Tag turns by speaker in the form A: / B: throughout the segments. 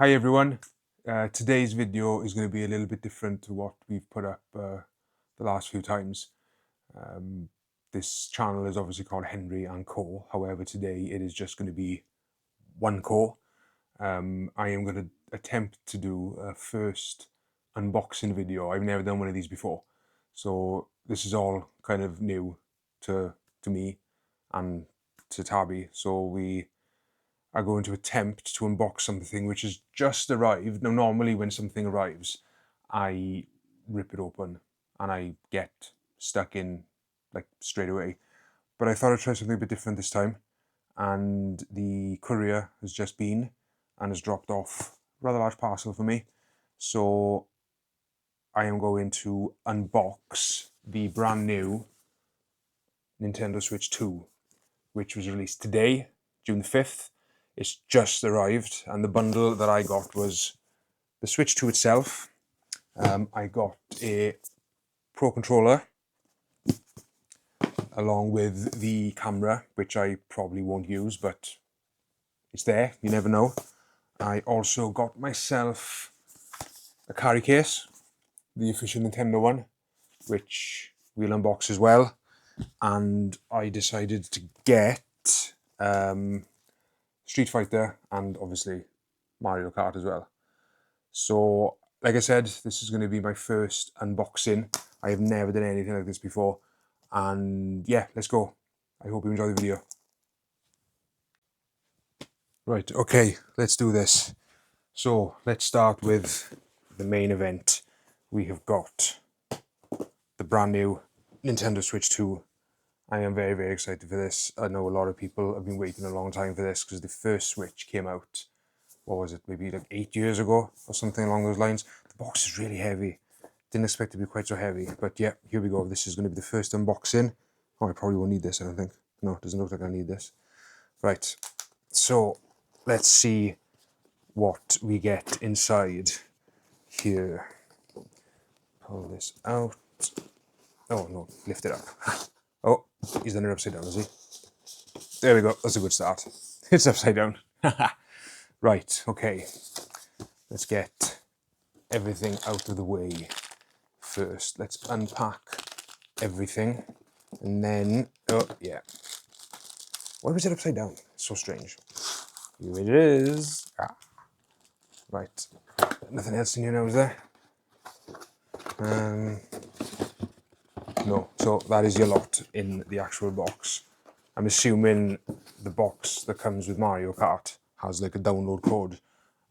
A: Hi everyone. Today's video is going to be a little bit different to what we've put up the last few times. This channel is obviously called Henry and Co. However, today it is just going to be one Co. I am going to attempt to do a first unboxing video. I've never done one of these before, so this is all kind of new to me and to Tabby. So we are going to attempt to unbox something which has just arrived. Now, normally when something arrives, I rip it open and I get stuck in like straight away. But I thought I'd try something a bit different this time. And the courier has just been and has dropped off a rather large parcel for me. So I am going to unbox the brand new Nintendo Switch 2, which was released today, June 5th. It's just arrived, and the bundle that I got was the Switch 2 itself. I got a Pro Controller along with the camera, which I probably won't use, but it's there, you never know. I also got myself a carry case, the official Nintendo one, which we'll unbox as well. And I decided to get Street Fighter and obviously Mario Kart as well. So, like I said, this is going to be my first unboxing. I have never done anything like this before. And yeah, let's go. I hope you enjoy the video. Right, okay, let's do this. So, let's start with the main event. We have got the brand new Nintendo Switch 2. I am very, very excited for this. I know a lot of people have been waiting a long time for this because the first Switch came out, what was it, maybe like 8 years ago or something along those lines. The box is really heavy. Didn't expect it to be quite so heavy, but yeah, here we go. This is going to be the first unboxing. Oh, I probably won't need this, I don't think. No, it doesn't look like I need this. Right, so let's see what we get inside here. Pull this out. Oh no, lift it up. Oh, he's done it upside down, is he? There we go, that's a good start. It's upside down. Right, okay. Let's get everything out of the way first. Let's unpack everything. And then, oh yeah. Why was it upside down? It's so strange. Here it is. Ah. Right, nothing else in your nose there? No, so that is your lot in the actual box. I'm assuming the box that comes with Mario Kart has like a download code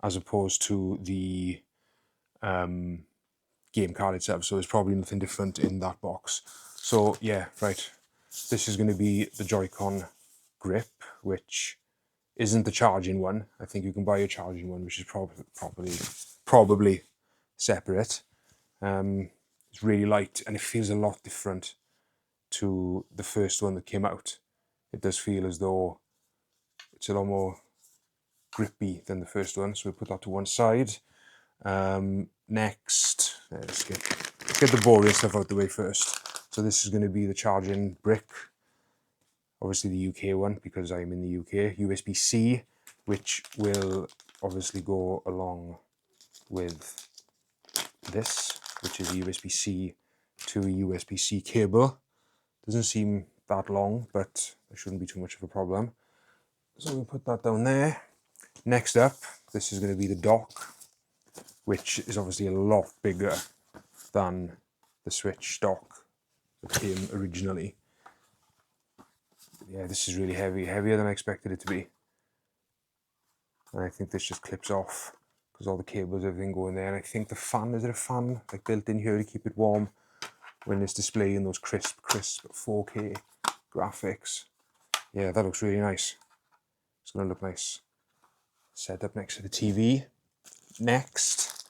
A: as opposed to the game card itself, so there's probably nothing different in that box. So yeah, right, this is going to be the Joy-Con grip, which isn't the charging one. I think you can buy a charging one, which is probably separate. It's really light and it feels a lot different to the first one that came out. It does feel as though it's a lot more grippy than the first one, so we'll put that to one side. Next, let's get the boring stuff out the way first. So this is going to be the charging brick, obviously the UK one because I'm in the UK, USB-C, which will obviously go along with this, which is a USB-C to a USB-C cable. Doesn't seem that long, but there shouldn't be too much of a problem. So we'll put that down there. Next up, this is going to be the dock, which is obviously a lot bigger than the Switch dock that came originally. Yeah, this is really heavy, heavier than I expected it to be. And I think this just clips off because all the cables, everything go in there. And I think the fan, is it a fan like built in here to keep it warm when it's displaying those crisp 4K graphics? Yeah, that looks really nice. It's going to look nice set up next to the TV. Next,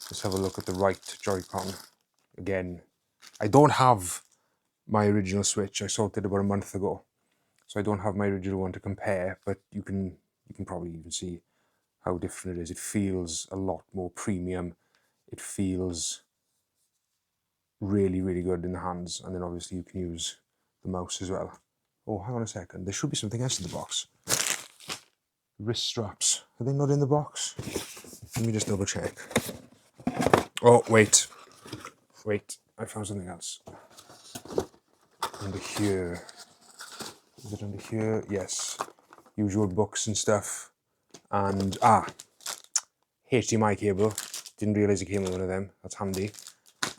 A: let's have a look at the right Joy-Con. Again, I don't have my original Switch. I sold it about a month ago, so I don't have my original one to compare, but you can probably even see how different it is. It feels a lot more premium. It feels really, really good in the hands, and then obviously you can use the mouse as well. Oh, hang on a second. There should be something else in the box. Wrist straps. Are they not in the box? Let me just double check. Oh, wait. I found something else. Under here. Is it under here? Yes. Usual books and stuff. And, HDMI cable. Didn't realise it came with one of them. That's handy.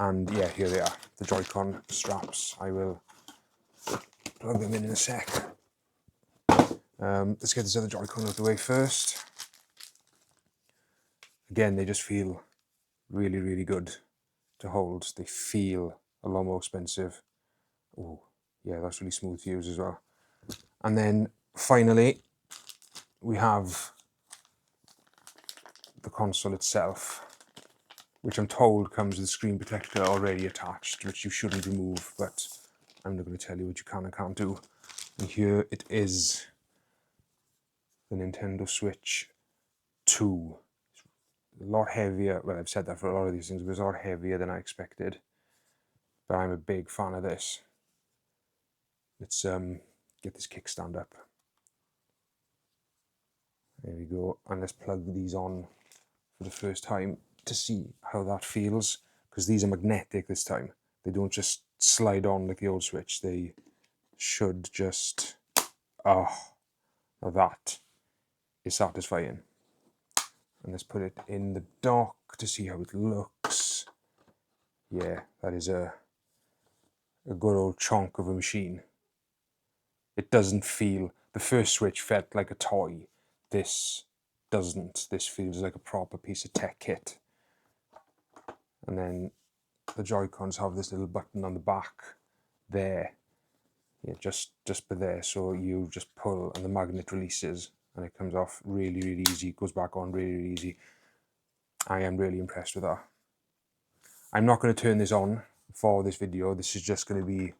A: And yeah, here they are. The Joy-Con straps. I will plug them in a sec. Let's get this other Joy-Con out of the way first. Again, they just feel really, really good to hold. They feel a lot more expensive. Oh, yeah, that's really smooth to use as well. And then finally, we have the console itself, which I'm told comes with a screen protector already attached, which you shouldn't remove, but I'm not going to tell you what you can and can't do. And here it is, the Nintendo Switch 2. A lot heavier. Well, I've said that for a lot of these things, but it's a lot heavier than I expected. But I'm a big fan of this. Let's get this kickstand up. There we go. And let's plug these on for the first time to see how that feels. Because these are magnetic this time. They don't just slide on like the old Switch. They should just... Oh, now that is satisfying. And let's put it in the dock to see how it looks. Yeah, that is a good old chunk of a machine. It doesn't feel... The first Switch felt like a toy. This doesn't. This feels like a proper piece of tech kit. And then the Joy-Cons have this little button on the back there. Yeah, just by there. So you just pull and the magnet releases and it comes off really, really easy. It goes back on really, really easy. I am really impressed with that. I'm not going to turn this on for this video. This is just going to be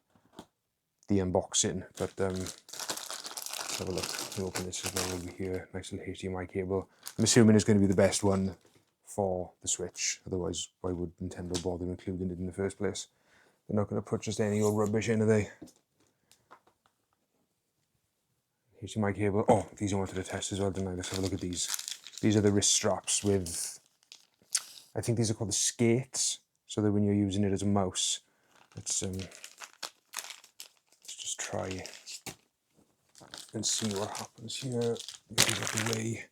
A: the unboxing. But let's have a look. We'll open this as well over here. Nice little HDMI cable. I'm assuming it's going to be the best one for the Switch. Otherwise, why would Nintendo bother including it in the first place? They're not going to put just any old rubbish in, are they? HDMI cable. Oh, these I wanted to test as well, didn't I? Let's have a look at these. These are the wrist straps with... I think these are called the skates, so that when you're using it as a mouse, let's just try and see what happens here. Get these out of the way.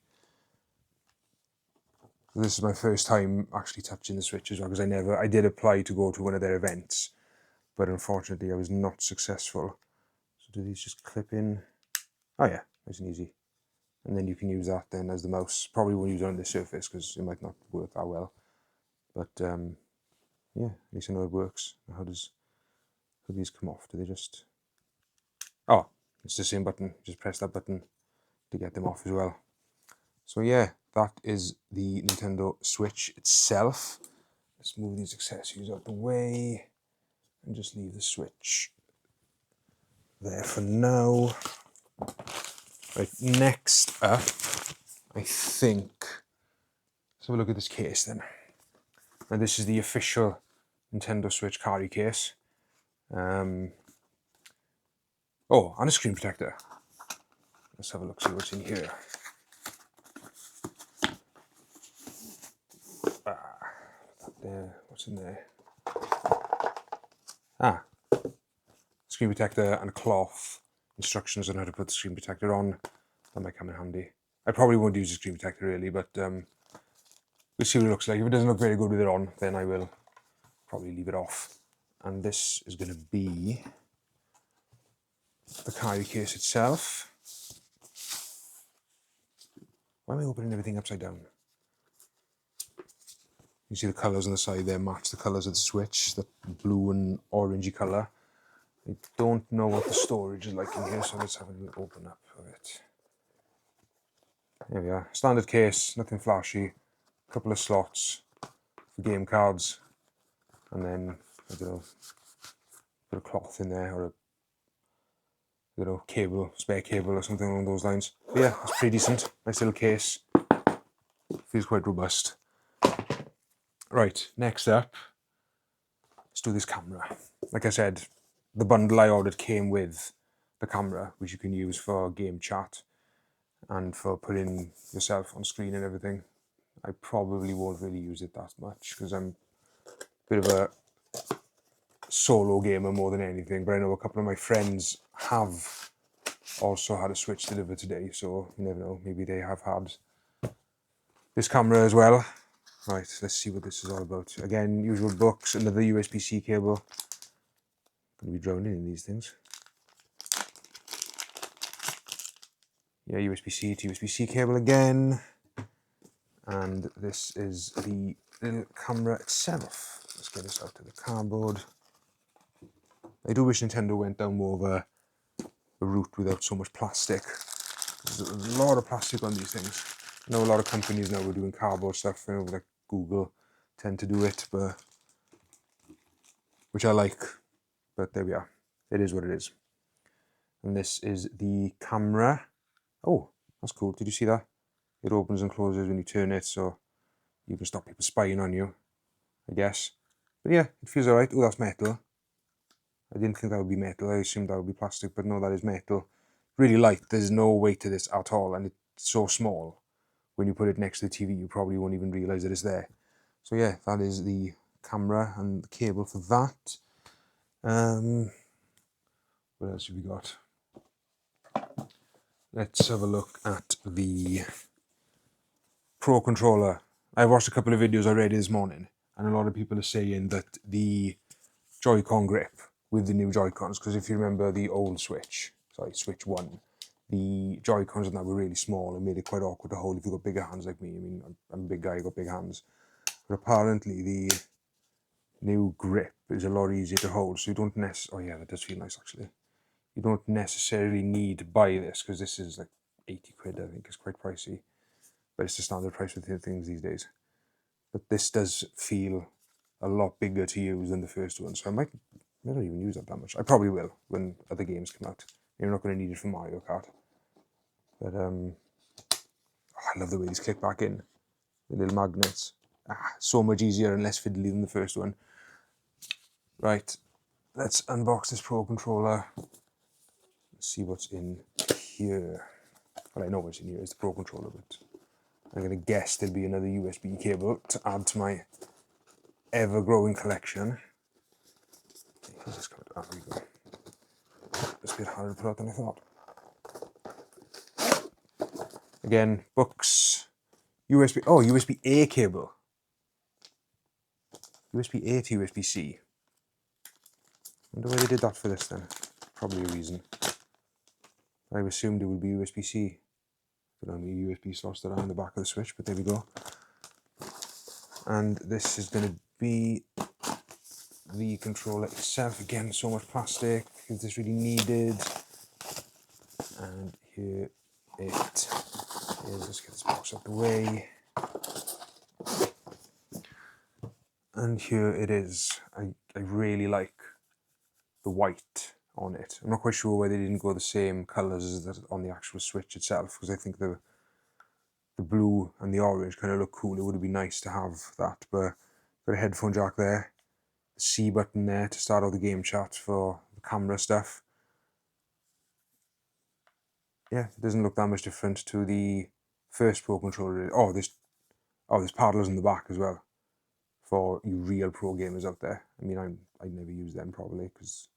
A: This is my first time actually touching the Switch as well, because I did apply to go to one of their events, but unfortunately I was not successful. So do these just clip in? Oh yeah, nice and easy. And then you can use that then as the mouse. Probably won't use it on this surface because it might not work that well. But yeah, at least I know it works. How do these come off? Do they just... Oh, it's the same button. Just press that button to get them off as well. So yeah, that is the Nintendo Switch itself. Let's move these accessories out the way and just leave the Switch there for now. Right, next up, I think, let's have a look at this case then. Now this is the official Nintendo Switch carry case. Oh, and a screen protector. Let's have a look, see what's in here. There, what's in there? Screen protector and a cloth. Instructions on how to put the screen protector on. That might come in handy. I probably won't use the screen protector really, but we'll see what it looks like. If it doesn't look very good with it on, then I will probably leave it off. And this is going to be the carry case itself. Why am I opening everything upside down? You see the colours on the side there match the colours of the Switch, the blue and orangey colour. I don't know what the storage is like in here, so let's have an open up of it. There we are. Standard case, nothing flashy. A couple of slots for game cards, and then I don't know, bit of cloth in there, or a cable, spare cable or something along those lines. But yeah, it's pretty decent. Nice little case. Feels quite robust. Right, next up, let's do this camera. Like I said, the bundle I ordered came with the camera, which you can use for game chat and for putting yourself on screen and everything. I probably won't really use it that much because I'm a bit of a solo gamer more than anything, but I know a couple of my friends have also had a Switch delivered today, so you never know, maybe they have had this camera as well. Right, let's see what this is all about. Again, usual books, another USB-C cable. Gonna be drowning in these things. Yeah, USB-C to USB-C cable again. And this is the little camera itself. Let's get this out of the cardboard. I do wish Nintendo went down more of a route without so much plastic. There's a lot of plastic on these things. I know a lot of companies now are doing cardboard stuff, you know, like Google tend to do it, but which I like. But there we are. It is what it is. And this is the camera. Oh, that's cool. Did you see that? It opens and closes when you turn it, so you can stop people spying on you, I guess. But yeah, it feels alright. Oh, that's metal. I didn't think that would be metal. I assumed that would be plastic, but no, that is metal. Really light. There's no weight to this at all, and it's so small. When you put it next to the TV, you probably won't even realise that it's there. So yeah, that is the camera and the cable for that. What else have we got? Let's have a look at the Pro controller. I watched a couple of videos already this morning, and a lot of people are saying that the Joy-Con grip with the new Joy-Cons, because if you remember the old Switch, sorry, Switch 1, the Joy-Cons on that were really small and made it quite awkward to hold if you've got bigger hands like me. I mean, I'm a big guy, I've got big hands. But apparently the new grip is a lot easier to hold, so you don't necessarily, oh yeah, that does feel nice actually. You don't necessarily need to buy this, because this is like 80 quid, I think. It's quite pricey, but it's the standard price with things these days. But this does feel a lot bigger to use than the first one, so I might not even use that much. I probably will when other games come out. You're not going to need it for Mario Kart. But oh, I love the way these click back in. The little magnets. So much easier and less fiddly than the first one. Right, let's unbox this Pro controller. Let's see what's in here. Well, I know what's in here. It's the Pro controller, but I'm going to guess there'll be another USB cable to add to my ever-growing collection. Oh, there we go. It's a bit harder to put out than I thought. Again, books, USB, oh, USB-A cable. USB-A to USB-C. Wonder why they did that for this then. Probably a reason. I assumed it would be USB-C. But only USB slots that are on the back of the Switch, but there we go. And this is going to be the controller itself. Again, so much plastic. Is this really needed? And here it is. Let's get this box out the way. And here it is. I really like the white on it. I'm not quite sure why they didn't go the same colours as that on the actual Switch itself, because I think the blue and the orange kind of look cool. It would have been nice to have that, but got a headphone jack there, the C button there to start all the game chat for the camera stuff. Yeah, it doesn't look that much different to the first Pro controller. Oh, there's paddles in the back as well for you real pro gamers out there. I mean, I'd never use them probably because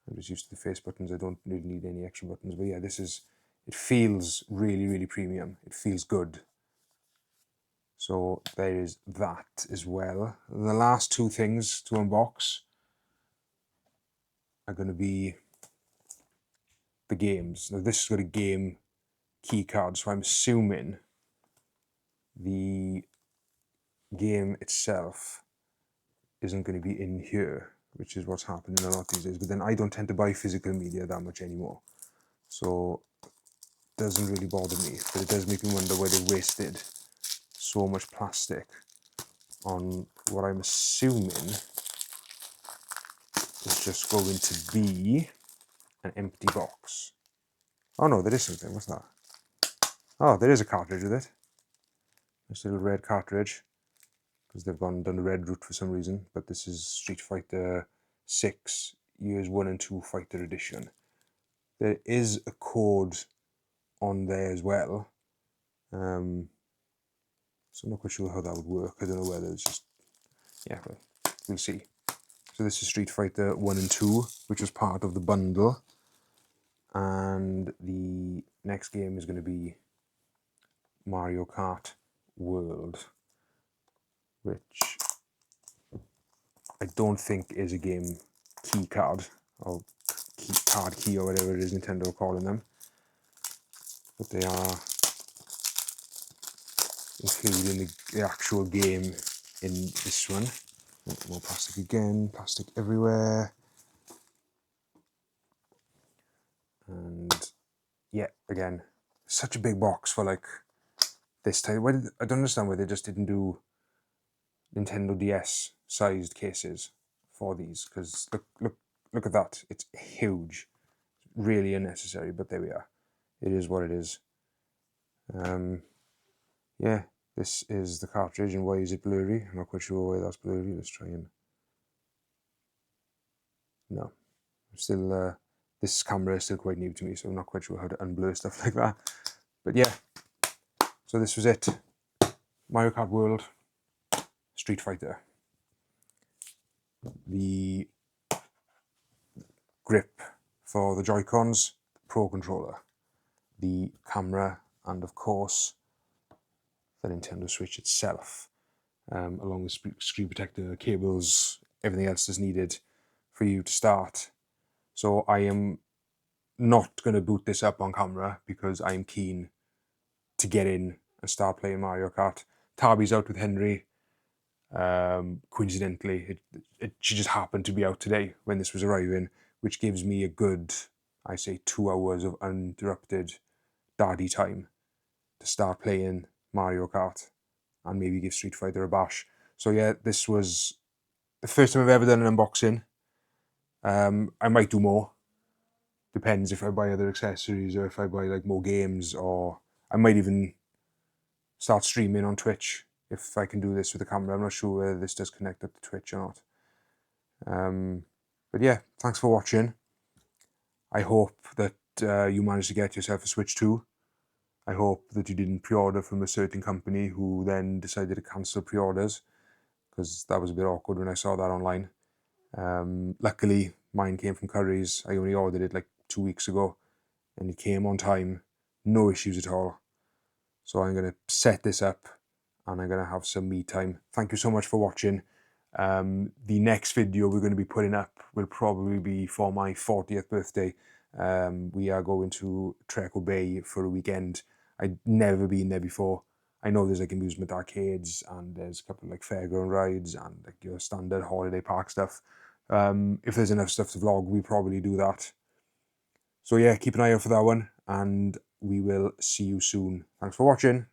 A: I'm just used to the face buttons. I don't really need any extra buttons. But yeah, it feels really, really premium. It feels good. So there is that as well. And the last two things to unbox are going to be the games. Now this has got a game key card, so I'm assuming the game itself isn't going to be in here, which is what's happening a lot these days. But then I don't tend to buy physical media that much anymore, so it doesn't really bother me. But it does make me wonder why they wasted so much plastic on what I'm assuming is just going to be an empty box. Oh no, there is something. What's that? Oh, there is a cartridge with it. This little red cartridge, because they've done the red route for some reason. But this is Street Fighter 6 Years 1 and 2 Fighter Edition. There is a code on there as well. So I'm not quite sure how that would work. I don't know whether it's just, yeah, but we'll see. So this is Street Fighter 1 and 2, which was part of the bundle. And the next game is going to be Mario Kart World, which I don't think is a game key card, or card key, or whatever it is Nintendo are calling them. But they are including the actual game in this one. More plastic again, plastic everywhere. And yeah, again, such a big box for like this type. I don't understand why they just didn't do Nintendo DS sized cases for these, because look at that. It's huge. Really unnecessary, but there we are. It is what it is. Yeah, this is the cartridge, and why is it blurry? I'm not quite sure why that's blurry. Let's try and... No. I'm still... this camera is still quite new to me, so I'm not quite sure how to unblur stuff like that. But yeah, so this was it. Mario Kart World, Street Fighter. The grip for the Joy-Cons, Pro Controller. The camera, and of course, the Nintendo Switch itself. Along with screen protector, cables, everything else that's needed for you to start. So I am not going to boot this up on camera because I am keen to get in and start playing Mario Kart. Tabby's out with Henry. Coincidentally, she just happened to be out today when this was arriving, which gives me a good, I say, 2 hours of uninterrupted daddy time to start playing Mario Kart and maybe give Street Fighter a bash. So yeah, this was the first time I've ever done an unboxing. I might do more. Depends if I buy other accessories or if I buy like more games, or I might even start streaming on Twitch if I can do this with the camera. I'm not sure whether this does connect up to Twitch or not. But yeah, thanks for watching. I hope that you managed to get yourself a Switch 2. I hope that you didn't pre-order from a certain company who then decided to cancel pre-orders, because that was a bit awkward when I saw that online. Luckily, mine came from Curry's. I only ordered it like 2 weeks ago, and it came on time, no issues at all. So I'm going to set this up, and I'm going to have some me time. Thank you so much for watching. The next video we're going to be putting up will probably be for my 40th birthday. We are going to Treacle Bay for a weekend. I'd never been there before. I know there's like amusement arcades, and there's a couple of like fairground rides and like your standard holiday park stuff. If there's enough stuff to vlog, we'll probably do that. So yeah, keep an eye out for that one, and we will see you soon. Thanks for watching.